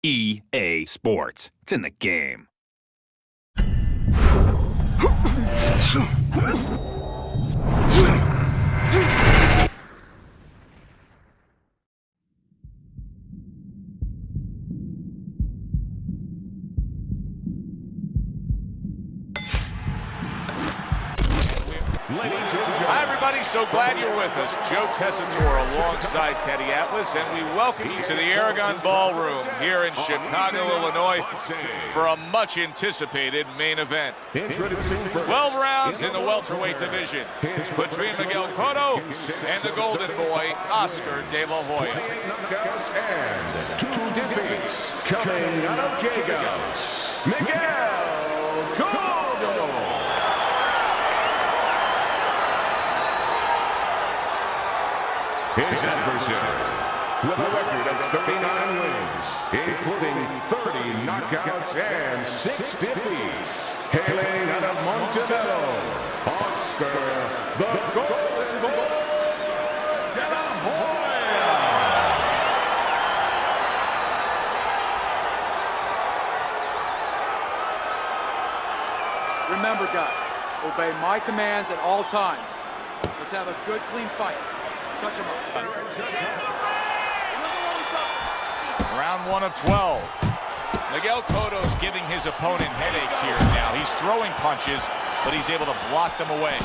EA Sports. It's in the game. Hi, everybody. So glad you're with us. Joe Tessitore alongside Teddy Atlas, and we welcome you to the Aragon Ballroom here in Chicago, Illinois, for a much-anticipated main event. 12 rounds in the welterweight division between Miguel Cotto and the Golden Boy, Oscar De La Hoya. And 2 defeats coming out of Gallegos, Miguel Cotto. His adversary, with a record of 39 wins, including 30 knockouts and 6 defeats, hailing out of Montebello, Oscar the Golden Boy De La Hoya. Remember, guys, obey my commands at all times. Let's have a good, clean fight. Touch him up. Round 1 of 12. Miguel Cotto's giving his opponent headaches here now. He's throwing punches, but he's able to block them away.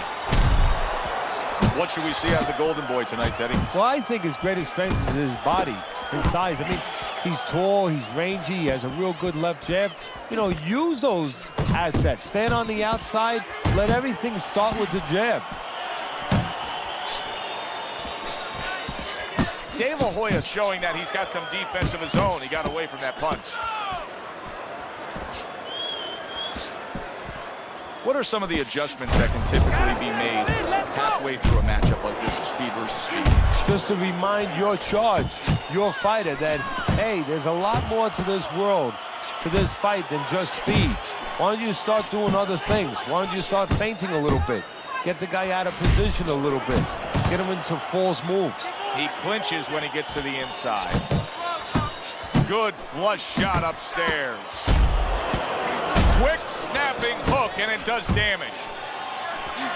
What should we see out of the Golden Boy tonight, Teddy? Well, I think his greatest strength is his body, his size. I mean, he's tall, he's rangy, he has a real good left jab. You know, use those assets. Stand on the outside, let everything start with the jab. De La Hoya showing that he's got some defense of his own. He got away from that punch. What are some of the adjustments that can typically be made halfway through a matchup like this, speed versus speed? Just to remind your charge, your fighter, that, hey, there's a lot more to this world, to this fight than just speed. Why don't you start doing other things? Why don't you start feinting a little bit? Get the guy out of position a little bit. Get him into false moves. He clinches when he gets to the inside. Good flush shot upstairs. Quick snapping hook, and it does damage.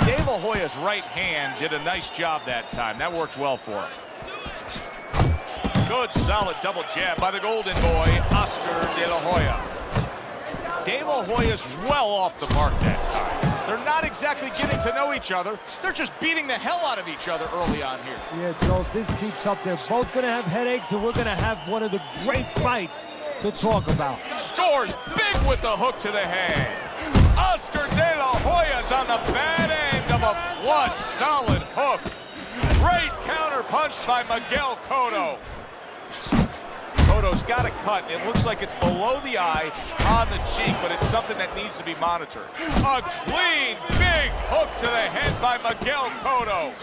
De La Hoya's right hand did a nice job that time. That worked well for him. Good solid double jab by the Golden Boy, Oscar De La Hoya. De La Hoya's well off the mark that time. They're not exactly getting to know each other. They're just beating the hell out of each other early on here. Yeah, Joe, if this keeps up, they're both going to have headaches, and we're going to have one of the great fights to talk about. Scores big with the hook to the head. Oscar De La Hoya's on the bad end of a flush, solid hook. Great counter punch by Miguel Cotto. Cotto's got a cut. It looks like it's below the eye, on the cheek, but it's something that needs to be monitored. A clean, big hook to the head by Miguel Cotto.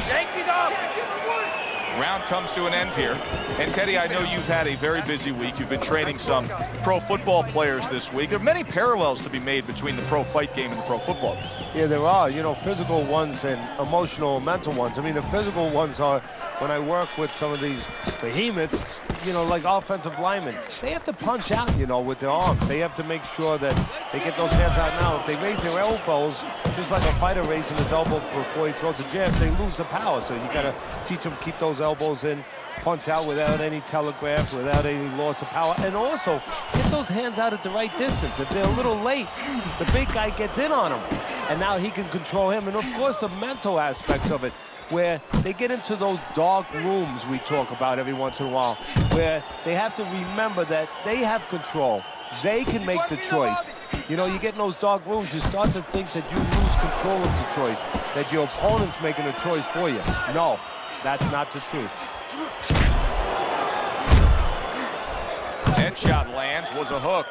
Shake it up. Round comes to an end here. And Teddy, I know you've had a very busy week. You've been training some pro football players this week. There are many parallels to be made between the pro fight game and the pro football. Yeah, there are, you know, physical ones and emotional and mental ones. I mean, the physical ones are when I work with some of these behemoths, you know, like offensive linemen. They have to punch out, you know, with their arms. They have to make sure that they get those hands out now. If they raise their elbows, just like a fighter raising his elbow before he throws a jab, they lose the power. So you got to teach them to keep those elbows in, punch out without any telegraph, without any loss of power, and also get those hands out at the right distance. If they're a little late, the big guy gets in on him, and now he can control him. And of course, the mental aspects of it, where they get into those dark rooms we talk about every once in a while, where they have to remember that they have control. They can make the choice. You know, you get in those dark rooms, you start to think that you lose control of the choice, that your opponent's making a choice for you. No, that's not the truth. Headshot lands, was a hook.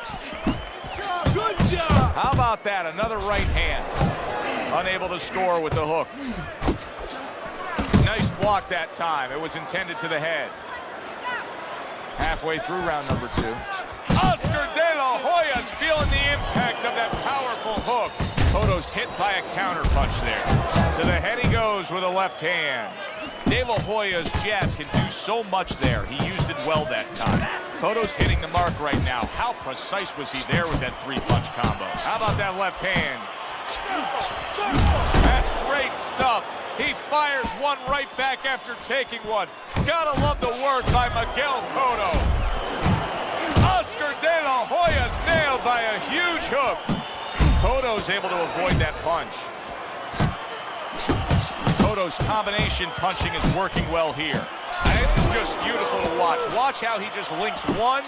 Good job! How about that? Another right hand. Unable to score with the hook. Nice block that time. It was intended to the head. Halfway through round number 2. Oscar De La Hoya's feeling the impact of that powerful hook. Cotto's hit by a counter punch there. To the head he goes with a left hand. De La Hoya's jab can do so much there. He used it well that time. Cotto's hitting the mark right now. How precise was he there with that three-punch combo? How about that left hand? That's great stuff. He fires one right back after taking one. Gotta love the work by Miguel Cotto. Oscar De La Hoya's nailed by a huge hook. Cotto's able to avoid that punch. Cotto's combination punching is working well here. And this is just beautiful to watch. Watch how he just links one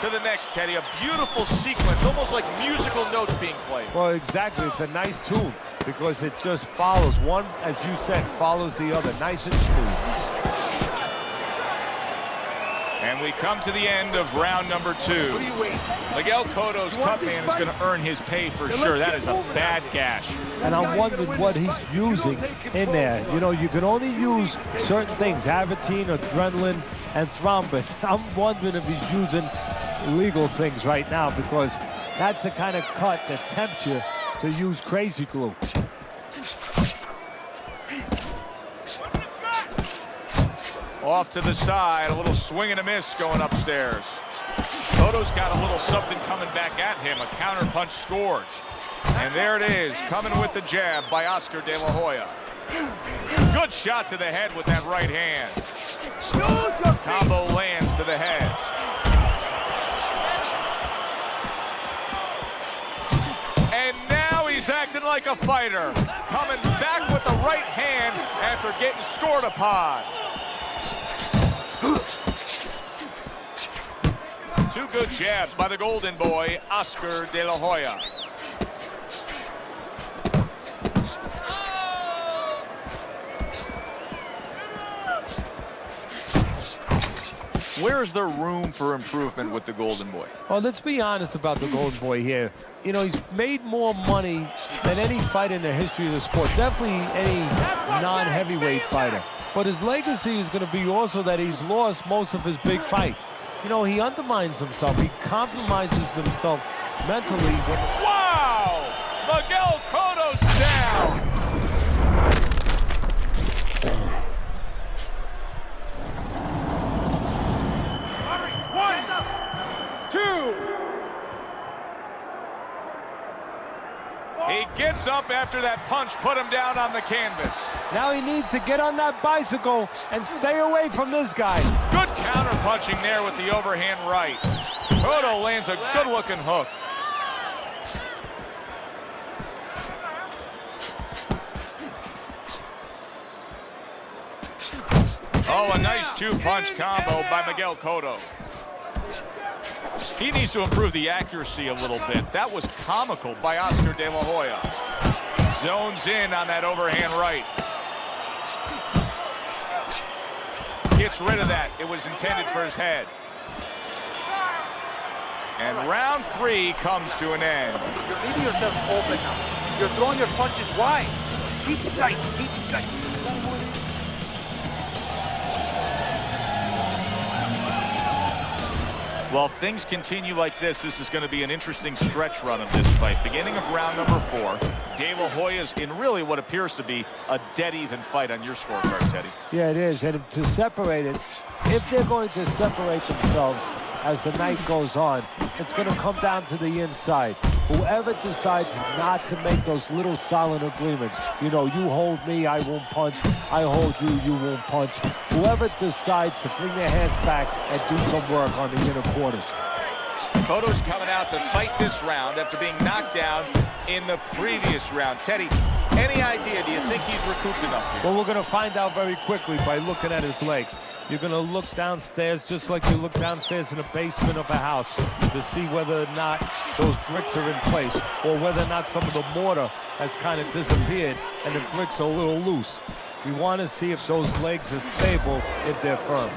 to the next, Teddy. A beautiful sequence, almost like musical notes being played. Well, exactly. It's a nice tune because it just follows. One, as you said, follows the other. Nice and smooth. And we come to the end of round number 2. Miguel Cotto's cut man is going to earn his pay for sure. That is a bad gash. And I'm wondering what he's using in there. You know, you can only use certain things, Avitine, adrenaline, and thrombin. I'm wondering if he's using illegal things right now because that's the kind of cut that tempts you to use crazy glue. Off to the side, a little swing and a miss going upstairs. Cotto's got a little something coming back at him, a counter punch scored. And there it is, coming with the jab by Oscar De La Hoya. Good shot to the head with that right hand. Combo lands to the head. And now he's acting like a fighter, coming back with the right hand after getting scored upon. Two good jabs by the golden boy, Oscar De La Hoya. Where's the room for improvement with the golden boy? Well, let's be honest about the golden boy here. You know, he's made more money than any fighter in the history of the sport. Definitely any non-heavyweight fighter. But his legacy is going to be also that he's lost most of his big fights. You know, he undermines himself. He compromises himself mentally. Wow! Miguel Cotto's down! One, two. He gets up after that punch, put him down on the canvas. Now he needs to get on that bicycle and stay away from this guy. Good counter punching there with the overhand right. Cotto lands a good-looking hook. Oh, a nice two-punch combo by Miguel Cotto. He needs to improve the accuracy a little bit. That was comical by Oscar De La Hoya. Zones in on that overhand right. Gets rid of that. It was intended for his head. And round 3 comes to an end. You're leaving yourself open now. You're throwing your punches wide. Keep it tight. Keep it tight. Well, if things continue like this is going to be an interesting stretch run of this fight. Beginning of round number 4, De La Hoya's in really what appears to be a dead-even fight on your scorecard, Teddy. Yeah, it is. And to separate it, if they're going to separate themselves as the night goes on, it's going to come down to the inside. Whoever decides not to make those little silent agreements, you know, you hold me, I won't punch, I hold you, you won't punch. Whoever decides to bring their hands back and do some work on the inner quarters. Cotto's coming out to fight this round after being knocked down in the previous round. Teddy, any idea, do you think he's recouped enough here? Well, we're going to find out very quickly by looking at his legs. You're going to look downstairs just like you look downstairs in the basement of a house to see whether or not those bricks are in place or whether or not some of the mortar has kind of disappeared and the bricks are a little loose. We want to see if those legs are stable, if they're firm.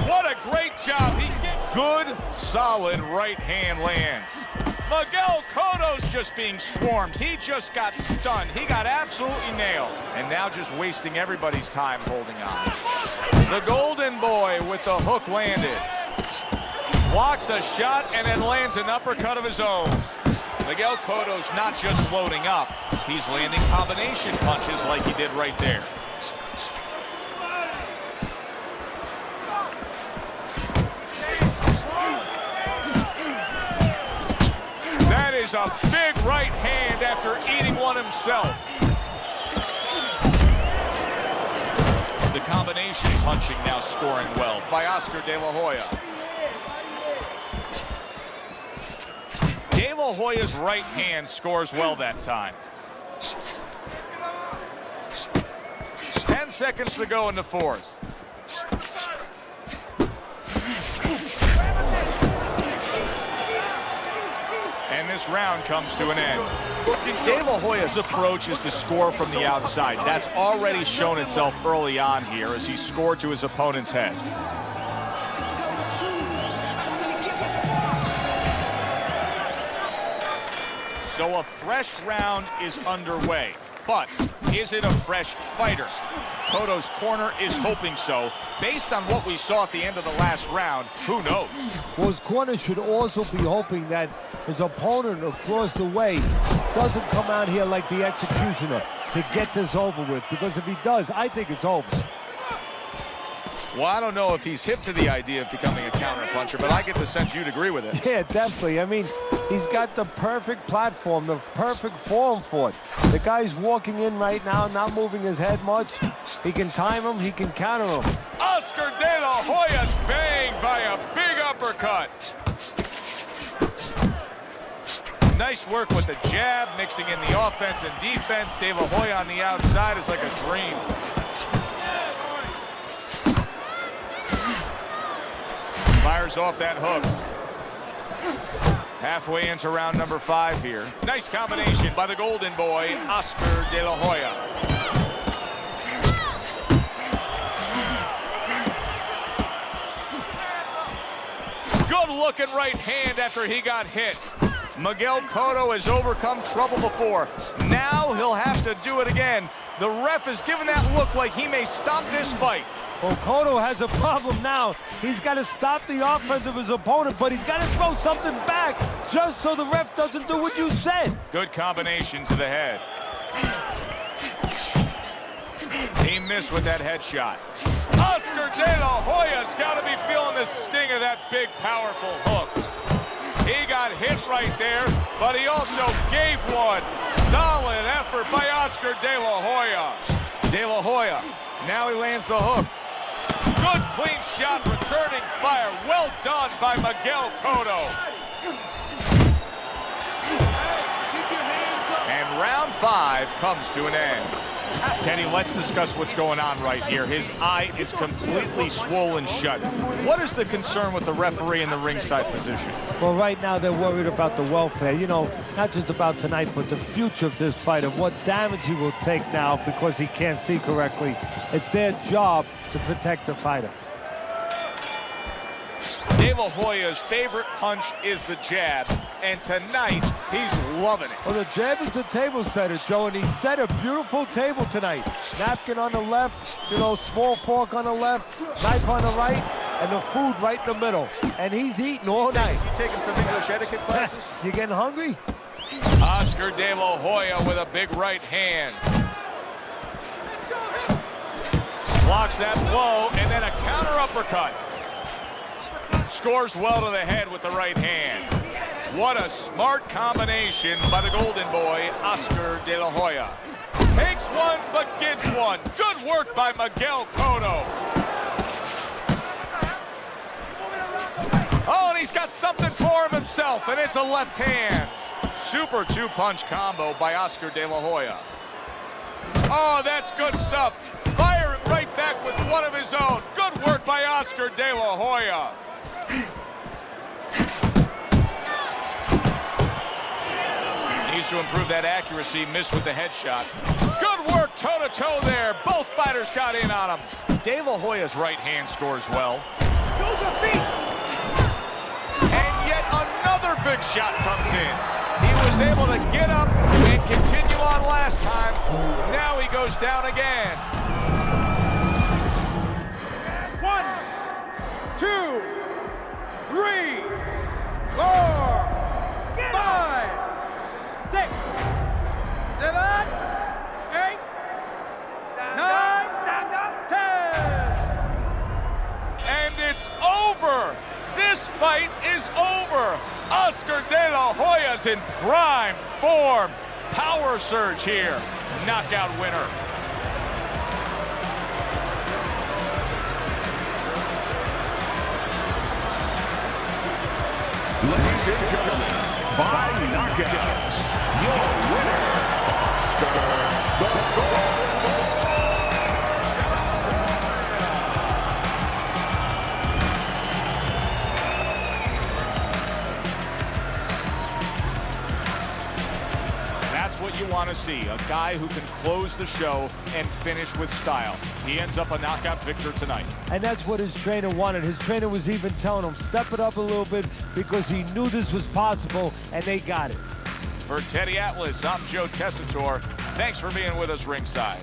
What a great job. He did good, solid right hand lands. Miguel Cotto's just being swarmed. He just got stunned. He got absolutely nailed. And now just wasting everybody's time holding on. The golden boy with the hook landed. Blocks a shot and then lands an uppercut of his own. Miguel Cotto's not just loading up. He's landing combination punches like he did right there. lays a big right hand after eating one himself. The combination punching now scoring well by Oscar De La Hoya. De La Hoya's right hand scores well that time. 10 seconds to go in the fourth. And this round comes to an end. De La Hoya's approach is to score from the outside. That's already shown itself early on here as he scored to his opponent's head. So a fresh round is underway. But is it a fresh fighter? Cotto's corner is hoping so. Based on what we saw at the end of the last round, who knows? Well, his corner should also be hoping that his opponent across the way doesn't come out here like the executioner to get this over with. Because if he does, I think it's over. Well, I don't know if he's hip to the idea of becoming a counter-puncher, but I get the sense you'd agree with it. Yeah, definitely. I mean, he's got the perfect platform, the perfect form for it. The guy's walking in right now, not moving his head much. He can time him, he can counter him. Oscar De La Hoya's banged by a big uppercut. Nice work with the jab, mixing in the offense and defense. De La Hoya on the outside is like a dream. Fires off that hook. Halfway into round number 5 here. Nice combination by the golden boy, Oscar De La Hoya. Good looking right hand after he got hit. Miguel Cotto has overcome trouble before. Now he'll have to do it again. The ref is giving that look like he may stop this fight. Well, Cotto has a problem now. He's got to stop the offense of his opponent, but he's got to throw something back just so the ref doesn't do what you said. Good combination to the head. He missed with that headshot. Oscar De La Hoya's got to be feeling the sting of that big, powerful hook. He got hit right there, but he also gave one. Solid effort by Oscar De La Hoya. De La Hoya, now he lands the hook. Good clean shot, returning fire. Well done by Miguel Cotto. And round 5 comes to an end. Teddy, let's discuss what's going on right here. His eye is completely swollen shut. What is the concern with the referee in the ringside position? Well, right now they're worried about the welfare. You know, not just about tonight, but the future of this fight, of what damage he will take now because he can't see correctly. It's their job to protect the fighter. De La Hoya's favorite punch is the jab, and tonight he's loving it. Well, the jab is the table setter, Joe, and he set a beautiful table tonight. Napkin on the left, you know, small fork on the left, knife on the right, and the food right in the middle. And he's eating all night. You taking some English etiquette classes? You getting hungry? Oscar De La Hoya with a big right hand. Blocks that blow, and then a counter uppercut. Scores well to the head with the right hand. What a smart combination by the golden boy, Oscar De La Hoya. Takes one, but gives one. Good work by Miguel Cotto. Oh, and he's got something for him himself, and it's a left hand. Super 2-punch combo by Oscar De La Hoya. Oh, that's good stuff. Firing right back with one of his own. Good work by Oscar De La Hoya. Needs to improve that accuracy. Missed with the headshot. Good work toe-to-toe there. Both fighters got in on him. De La Hoya's right hand scores well. And yet another big shot comes in. He was able to get up and continue on last time. Now he goes down again. 1, 2, 3, 4, 5, 6, 7, 8, 9, 10. And it's over. This fight is over. Oscar De La Hoya He's in prime form. Power surge here. Knockout winner. Ladies and gentlemen, by knockout, your winner, Oscar the Gold. That's what you want to see, a guy who can close the show and finish with style. He ends up a knockout victor tonight. And that's what his trainer wanted. His trainer was even telling him, step it up a little bit, because he knew this was possible, and they got it. For Teddy Atlas, I'm Joe Tessitore. Thanks for being with us ringside.